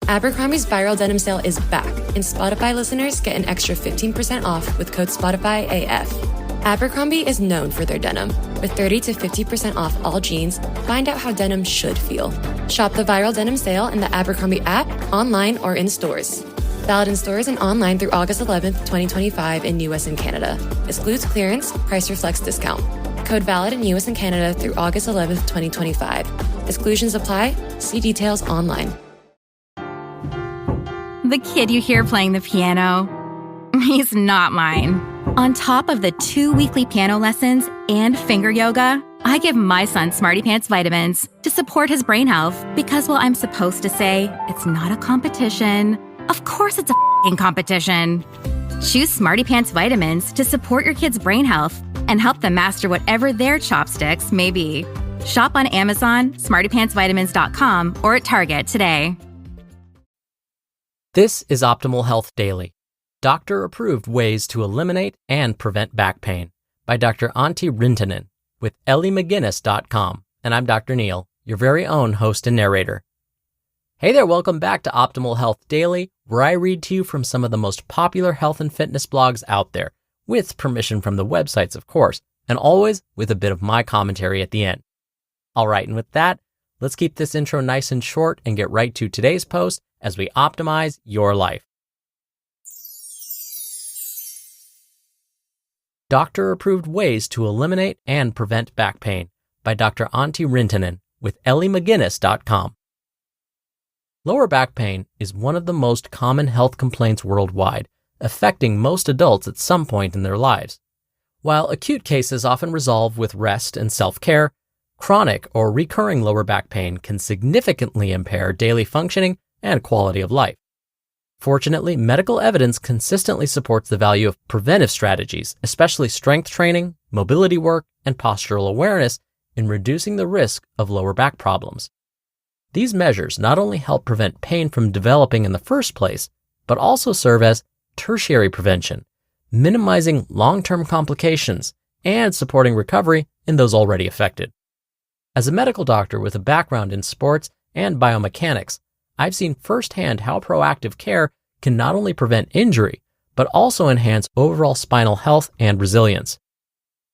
Abercrombie's viral denim sale is back, and Spotify listeners get an extra 15% off with code SpotifyAF. Abercrombie is known for their denim. With 30 to 50% off all jeans, find out how denim should feel. Shop the viral denim sale in the Abercrombie app, online, or in stores. Valid in stores and online through August 11th, 2025 in US and Canada. Excludes clearance, price reflects discount. Code valid in US and Canada through August 11th, 2025. Exclusions apply. See details online. The kid you hear playing the piano, he's not mine. On top of the 2 weekly piano lessons and finger yoga, I give my son Smarty Pants vitamins to support his brain health because while I'm supposed to say it's not a competition, of course it's a f***ing competition. Choose Smarty Pants vitamins to support your kid's brain health and help them master whatever their chopsticks may be. Shop on Amazon, smartypantsvitamins.com, or at Target today. This is Optimal Health Daily, doctor-approved ways to eliminate and prevent back pain by Dr. Antti Rintanen with ellymcginnis.com. And I'm Dr. Neil, your very own host and narrator. Hey there, welcome back to Optimal Health Daily, where I read to you from some of the most popular health and fitness blogs out there, with permission from the websites, of course, and always with a bit of my commentary at the end. All right, and with that, let's keep this intro nice and short and get right to today's post as we optimize your life. Doctor-approved ways to eliminate and prevent back pain by Dr. Antti Rintanen with ellymcginnis.com. Lower back pain is one of the most common health complaints worldwide, affecting most adults at some point in their lives. While acute cases often resolve with rest and self-care, chronic or recurring lower back pain can significantly impair daily functioning and quality of life. Fortunately, medical evidence consistently supports the value of preventive strategies, especially strength training, mobility work, and postural awareness in reducing the risk of lower back problems. These measures not only help prevent pain from developing in the first place, but also serve as tertiary prevention, minimizing long-term complications and supporting recovery in those already affected. As a medical doctor with a background in sports and biomechanics, I've seen firsthand how proactive care can not only prevent injury, but also enhance overall spinal health and resilience.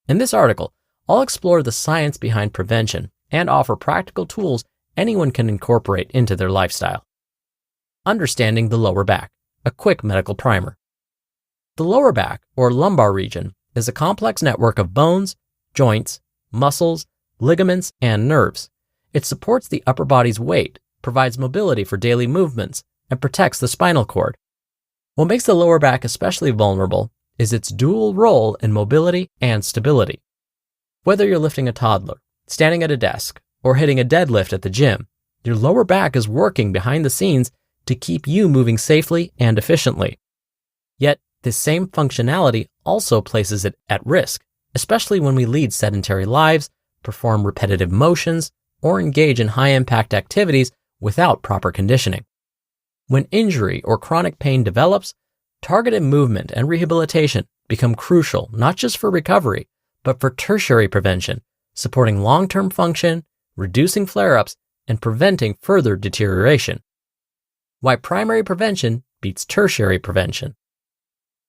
In this article, I'll explore the science behind prevention and offer practical tools anyone can incorporate into their lifestyle. Understanding the lower back, a quick medical primer. The lower back, or lumbar region, is a complex network of bones, joints, muscles, ligaments, and nerves. It supports the upper body's weight, provides mobility for daily movements, and protects the spinal cord. What makes the lower back especially vulnerable is its dual role in mobility and stability. Whether you're lifting a toddler, standing at a desk, or hitting a deadlift at the gym, your lower back is working behind the scenes to keep you moving safely and efficiently. Yet, this same functionality also places it at risk, especially when we lead sedentary lives, perform repetitive motions, or engage in high-impact activities without proper conditioning. When injury or chronic pain develops, targeted movement and rehabilitation become crucial not just for recovery, but for tertiary prevention, supporting long-term function, reducing flare-ups, and preventing further deterioration. Why primary prevention beats tertiary prevention.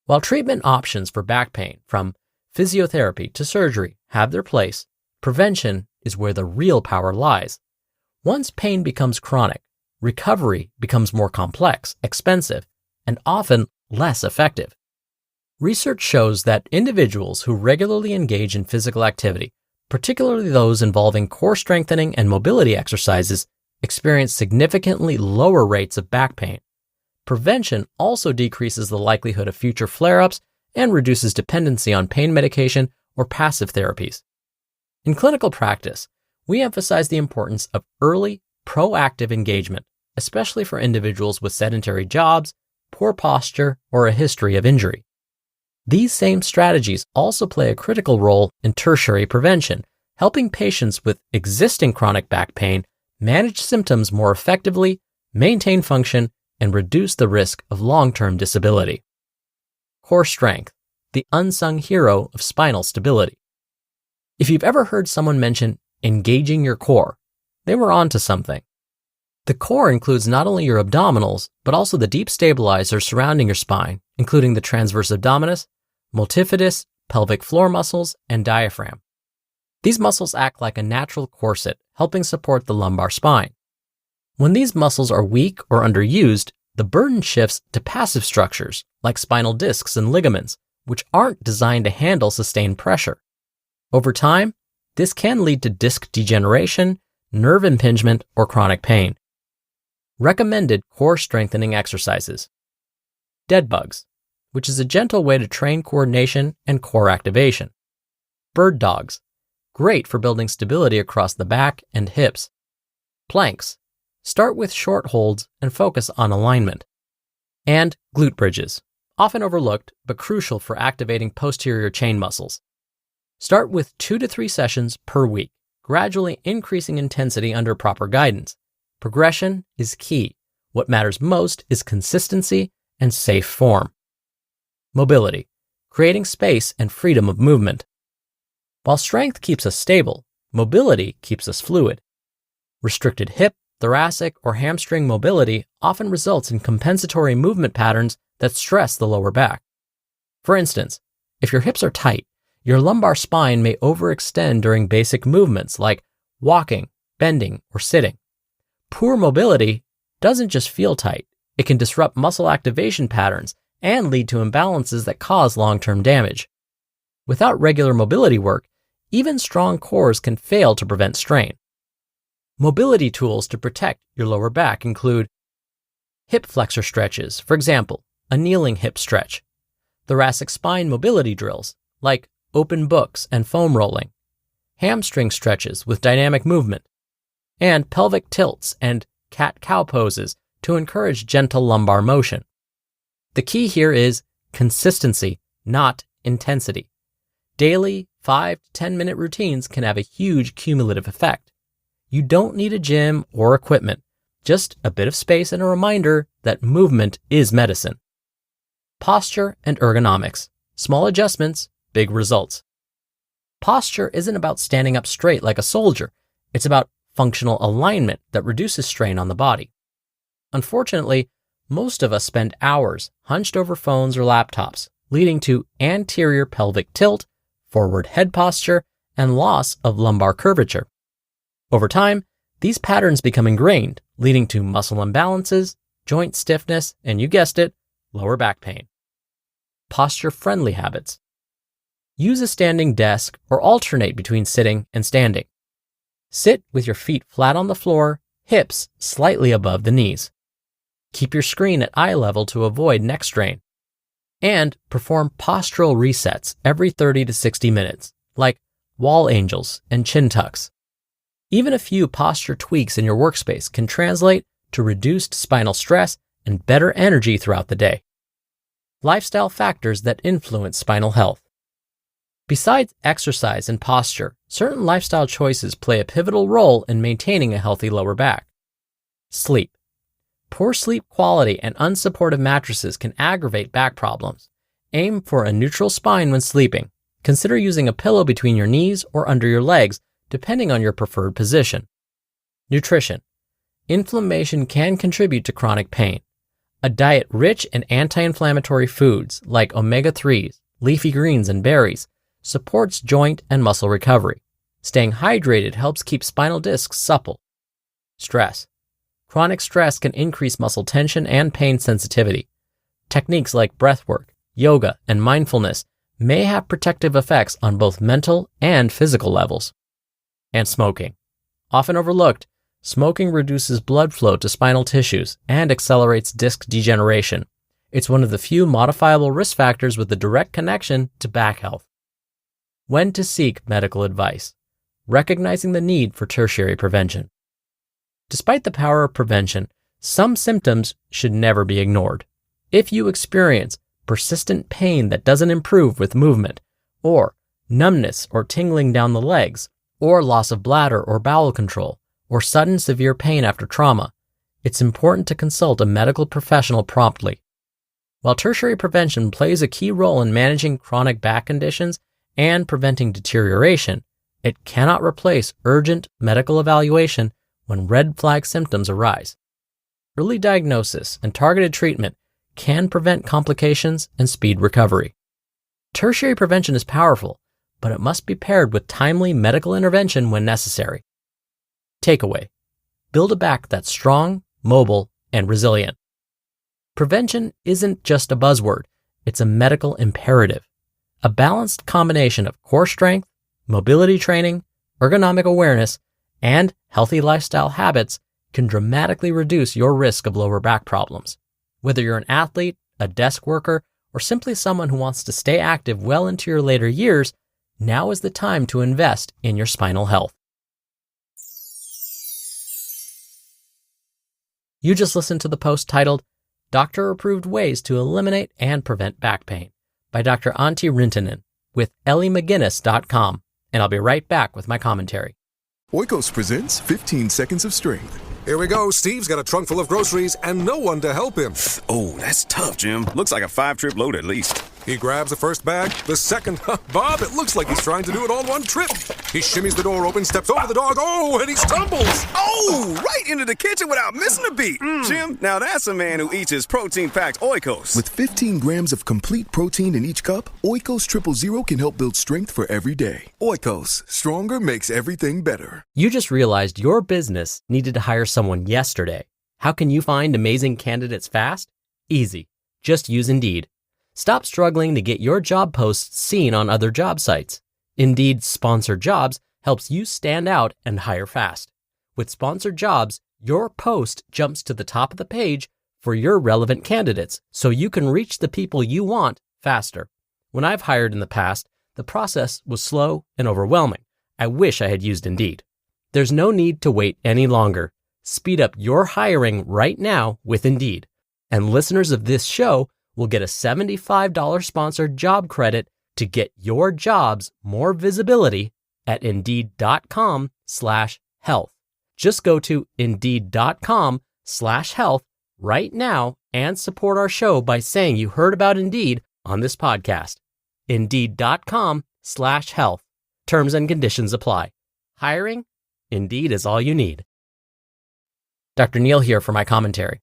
While treatment options for back pain, from physiotherapy to surgery, have their place, prevention is where the real power lies. Once pain becomes chronic, recovery becomes more complex, expensive, and often less effective. Research shows that individuals who regularly engage in physical activity, particularly those involving core strengthening and mobility exercises, experience significantly lower rates of back pain. Prevention also decreases the likelihood of future flare-ups and reduces dependency on pain medication or passive therapies. In clinical practice, we emphasize the importance of early, proactive engagement, especially for individuals with sedentary jobs, poor posture, or a history of injury. These same strategies also play a critical role in tertiary prevention, helping patients with existing chronic back pain manage symptoms more effectively, maintain function, and reduce the risk of long-term disability. Core strength, the unsung hero of spinal stability. If you've ever heard someone mention engaging your core, they were onto something. The core includes not only your abdominals, but also the deep stabilizers surrounding your spine, including the transverse abdominis, multifidus, pelvic floor muscles, and diaphragm. These muscles act like a natural corset, helping support the lumbar spine. When these muscles are weak or underused, the burden shifts to passive structures like spinal discs and ligaments, which aren't designed to handle sustained pressure. Over time, this can lead to disc degeneration, nerve impingement, or chronic pain. Recommended core strengthening exercises. Dead bugs, which is a gentle way to train coordination and core activation. Bird dogs, great for building stability across the back and hips. Planks, start with short holds and focus on alignment. And glute bridges, often overlooked but crucial for activating posterior chain muscles. Start with 2 to 3 sessions per week, gradually increasing intensity under proper guidance. Progression is key. What matters most is consistency and safe form. Mobility, creating space and freedom of movement. While strength keeps us stable, mobility keeps us fluid. Restricted hip, thoracic, or hamstring mobility often results in compensatory movement patterns that stress the lower back. For instance, if your hips are tight, your lumbar spine may overextend during basic movements like walking, bending, or sitting. Poor mobility doesn't just feel tight, it can disrupt muscle activation patterns and lead to imbalances that cause long-term damage. Without regular mobility work, even strong cores can fail to prevent strain. Mobility tools to protect your lower back include hip flexor stretches, for example, a kneeling hip stretch, thoracic spine mobility drills, like open books and foam rolling, hamstring stretches with dynamic movement, and pelvic tilts and cat-cow poses to encourage gentle lumbar motion. The key here is consistency, not intensity. Daily 5 to 10 minute routines can have a huge cumulative effect. You don't need a gym or equipment, just a bit of space and a reminder that movement is medicine. Posture and ergonomics. Small adjustments, big results. Posture isn't about standing up straight like a soldier. It's about functional alignment that reduces strain on the body. Unfortunately, most of us spend hours hunched over phones or laptops, leading to anterior pelvic tilt, forward head posture, and loss of lumbar curvature. Over time, these patterns become ingrained, leading to muscle imbalances, joint stiffness, and you guessed it, lower back pain. Posture-friendly habits. Use a standing desk or alternate between sitting and standing. Sit with your feet flat on the floor, hips slightly above the knees. Keep your screen at eye level to avoid neck strain. And perform postural resets every 30 to 60 minutes, like wall angels and chin tucks. Even a few posture tweaks in your workspace can translate to reduced spinal stress and better energy throughout the day. Lifestyle factors that influence spinal health. Besides exercise and posture, certain lifestyle choices play a pivotal role in maintaining a healthy lower back. Sleep. Poor sleep quality and unsupportive mattresses can aggravate back problems. Aim for a neutral spine when sleeping. Consider using a pillow between your knees or under your legs, depending on your preferred position. Nutrition. Inflammation can contribute to chronic pain. A diet rich in anti-inflammatory foods like omega-3s, leafy greens, and berries supports joint and muscle recovery. Staying hydrated helps keep spinal discs supple. Stress. Chronic stress can increase muscle tension and pain sensitivity. Techniques like breathwork, yoga, and mindfulness may have protective effects on both mental and physical levels. And smoking. Often overlooked, smoking reduces blood flow to spinal tissues and accelerates disc degeneration. It's one of the few modifiable risk factors with a direct connection to back health. When to seek medical advice. Recognizing the need for tertiary prevention. Despite the power of prevention, some symptoms should never be ignored. If you experience persistent pain that doesn't improve with movement, or numbness or tingling down the legs, or loss of bladder or bowel control, or sudden severe pain after trauma, it's important to consult a medical professional promptly. While tertiary prevention plays a key role in managing chronic back conditions and preventing deterioration, it cannot replace urgent medical evaluation when red flag symptoms arise. Early diagnosis and targeted treatment can prevent complications and speed recovery. Tertiary prevention is powerful, but it must be paired with timely medical intervention when necessary. Takeaway: build a back that's strong, mobile, and resilient. Prevention isn't just a buzzword, it's a medical imperative. A balanced combination of core strength, mobility training, ergonomic awareness, and healthy lifestyle habits can dramatically reduce your risk of lower back problems. Whether you're an athlete, a desk worker, or simply someone who wants to stay active well into your later years, now is the time to invest in your spinal health. You just listened to the post titled, Doctor-Approved Ways to Eliminate and Prevent Back Pain by Dr. Antti Rintanen with ellymcginnis.com, and I'll be right back with my commentary. Oikos presents 15 Seconds of Strength. Here we go. Steve's got a trunk full of groceries and no one to help him. Oh, that's tough, Jim. Looks like a 5-trip load at least. He grabs the first bag, the second. Bob, it looks like he's trying to do it all in one trip. He shimmies the door open, steps over the dog, and he stumbles. Oh, right into the kitchen without missing a beat. Jim, now that's a man who eats his protein-packed Oikos. With 15 grams of complete protein in each cup, Oikos Triple Zero can help build strength for every day. Oikos, stronger makes everything better. You just realized your business needed to hire someone yesterday. How can you find amazing candidates fast? Easy. Just use Indeed. Stop struggling to get your job posts seen on other job sites. Indeed's Sponsored Jobs helps you stand out and hire fast. With Sponsored Jobs, your post jumps to the top of the page for your relevant candidates, so you can reach the people you want faster. When I've hired in the past, the process was slow and overwhelming. I wish I had used Indeed. There's no need to wait any longer. Speed up your hiring right now with Indeed. And listeners of this show will get a $75 sponsored job credit to get your jobs more visibility at Indeed.com/health. Just go to Indeed.com/health right now and support our show by saying you heard about Indeed on this podcast. Indeed.com/health. Terms and conditions apply. Hiring? Indeed is all you need. Dr. Neal here for my commentary.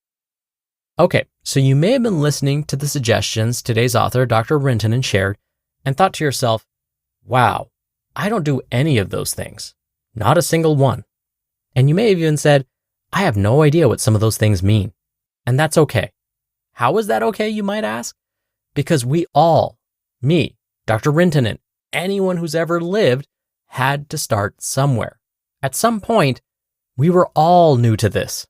Okay, so you may have been listening to the suggestions today's author, Dr. Rintanen, shared and thought to yourself, wow, I don't do any of those things. Not a single one. And you may have even said, I have no idea what some of those things mean. And that's okay. How is that okay, you might ask? Because we all, me, Dr. Rintanen, anyone who's ever lived, had to start somewhere. At some point, we were all new to this.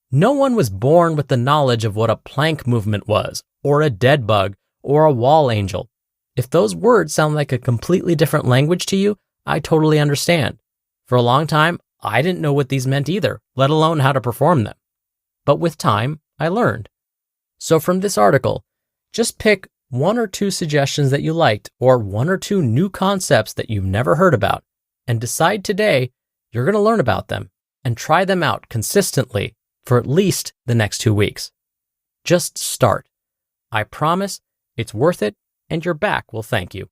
No one was born with the knowledge of what a plank movement was, or a dead bug, or a wall angel. If those words sound like a completely different language to you, I totally understand. For a long time, I didn't know what these meant either, let alone how to perform them. But with time, I learned. So from this article, just pick 1 or 2 suggestions that you liked, or 1 or 2 new concepts that you've never heard about, and decide today you're going to learn about them and try them out consistently for at least the next 2 weeks. Just start. I promise it's worth it, and your back will thank you.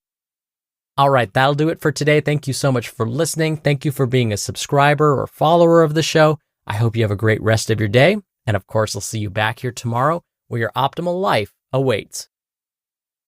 All right, that'll do it for today. Thank you so much for listening. Thank you for being a subscriber or follower of the show. I hope you have a great rest of your day. And of course, I'll see you back here tomorrow where your optimal life awaits.